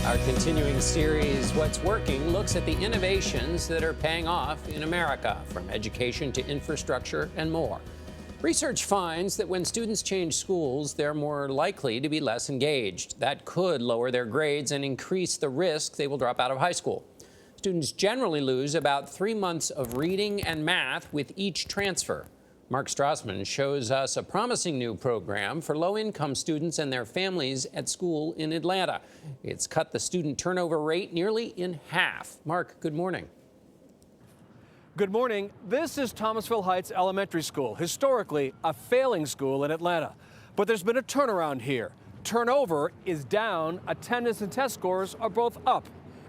Our continuing series, What's Working, looks at the innovations that are paying off in America, from education to infrastructure and more. Research finds that when students change schools, they're more likely to be less engaged. That could lower their grades and increase the risk they will drop out of high school. Students generally lose about 3 months of reading and math with each transfer. Mark Strassmann shows us a promising new program for low-income students and their families at school in Atlanta. It's cut the student turnover rate nearly in half. Mark, good morning. Good morning. This is Thomasville Heights Elementary School, historically a failing school in Atlanta. But there's been a turnaround here. Turnover is down, attendance and test scores are both up.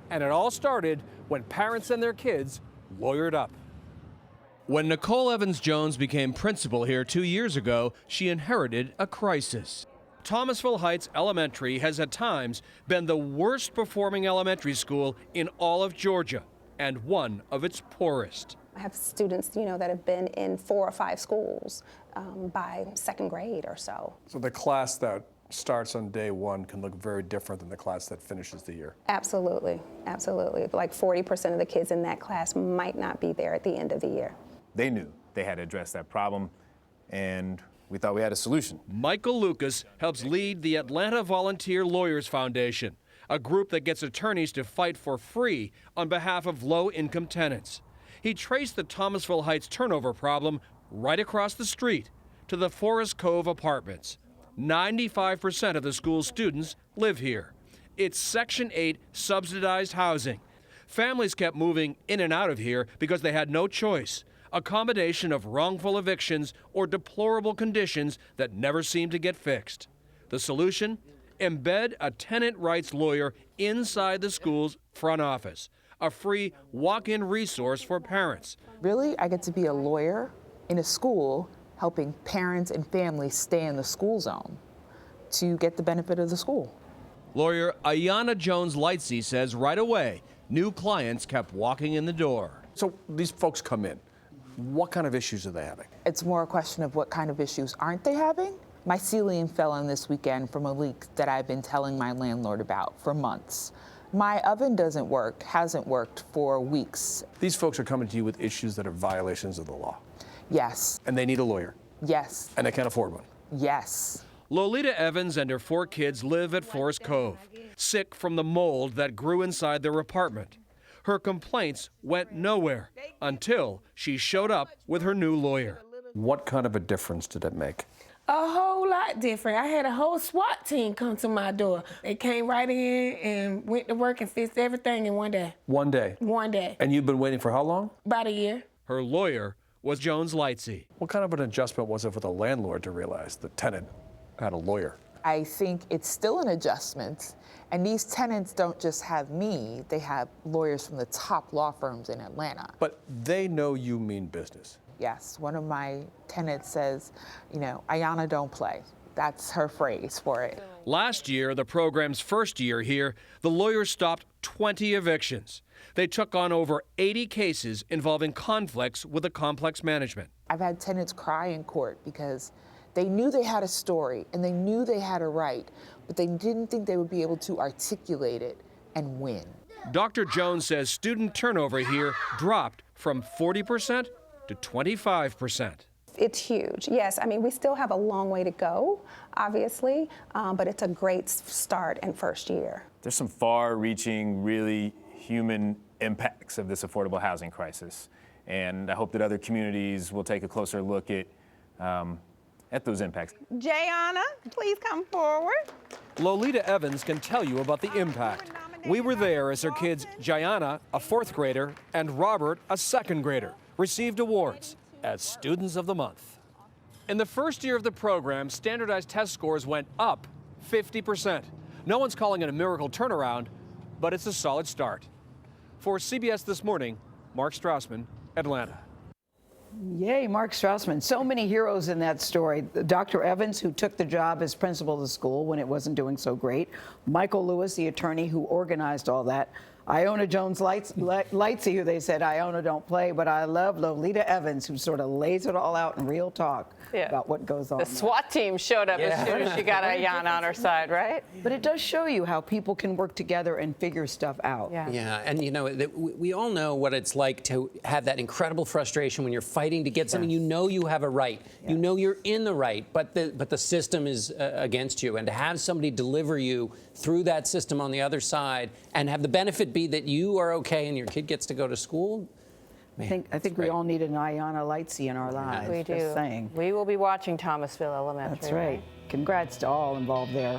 And it all started when parents and their kids lawyered up. When Nicole Evans-Jones became principal here 2 years ago, she inherited a crisis. Thomasville Heights Elementary has at times been the worst performing elementary school in all of Georgia and one of its poorest. I have students, that have been in 4 or 5 schools by second grade or so. So the class that starts on day one can look very different than the class that finishes the year. Absolutely, absolutely. Like 40% of the kids in that class might not be there at the end of the year. They knew they had to address that problem, and we thought we had a solution. Michael Lucas helps lead the Atlanta Volunteer Lawyers Foundation, a group that gets attorneys to fight for free on behalf of low-income tenants. He traced the Thomasville Heights turnover problem right across the street to the Forest Cove apartments. 95% of the school's students live here. It's Section 8 subsidized housing. Families kept moving in and out of here because they had no choice. A combination of wrongful evictions or deplorable conditions that never seemed to get fixed. The solution? Embed a tenant rights lawyer inside the school's front office. A free walk-in resource for parents. Really, I get to be a lawyer in a school helping parents and families stay in the school zone to get the benefit of the school. Lawyer Ayanna Jones-Lightsey says right away, new clients kept walking in the door. So these folks come in. What kind of issues are they having? It's more a question of what kind of issues aren't they having? My ceiling fell in this weekend from a leak that I've been telling my landlord about for months. My oven doesn't work, hasn't worked for weeks. These folks are coming to you with issues that are violations of the law. Yes. And they need a lawyer. Yes. And they can't afford one. Yes. Lolita Evans and her 4 kids live at Forest Cove, sick from the mold that grew inside their apartment. Her complaints went nowhere until she showed up with her new lawyer. What kind of a difference did it make? A whole lot different. I had a whole SWAT team come to my door. They came right in and went to work and fixed everything in one day. One day? One day. And you've been waiting for how long? About a year. Her lawyer was Jones-Lightsey. What kind of an adjustment was it for the landlord to realize the tenant had a lawyer? I think it's still an adjustment. And these tenants don't just have me, they have lawyers from the top law firms in Atlanta. But they know you mean business. Yes, one of my tenants says, Ayanna don't play. That's her phrase for it. Last year, the program's first year here, the lawyers stopped 20 evictions. They took on over 80 cases involving conflicts with the complex management. I've had tenants cry in court because they knew they had a story and they knew they had a right, but they didn't think they would be able to articulate it and win. Dr. Jones says student turnover here dropped from 40% to 25%. It's huge. Yes, we still have a long way to go, obviously, but it's a great start in first year. There's some far-reaching, really human impacts of this affordable housing crisis. And I hope that other communities will take a closer look at those impacts. Jayana, please come forward. Lolita Evans can tell you about the impact. We were there as her kids, Jayana, a 4th grader, and Robert, a 2nd grader, received awards as Students of the Month. In the first year of the program, standardized test scores went up 50%. No one's calling it a miracle turnaround, but it's a solid start. For CBS This Morning, Mark Strassmann, Atlanta. Yay, Mark Strassmann. So many heroes in that story. Dr. Evans, who took the job as principal of the school when it wasn't doing so great. Michael Lewis, the attorney who organized all that. Iona Jones Lightsey, who they said Iona don't play, but I love Lolita Evans, who sort of lays it all out in real talk about what goes on. The SWAT team showed up as soon as she got Iona on her side, right? But it does show you how people can work together and figure stuff out. Yeah, and you know, we all know what it's like to have that incredible frustration when you're fighting to get something. You know you have a right. You know you're in the right, but the system is against you. And to have somebody deliver you through that system on the other side and have the benefit be that you are okay and your kid gets to go to school. Man, I think we all need an Iona Lightsey in our lives. We do. Just saying. We will be watching Thomasville Elementary. That's right. Congrats to all involved there.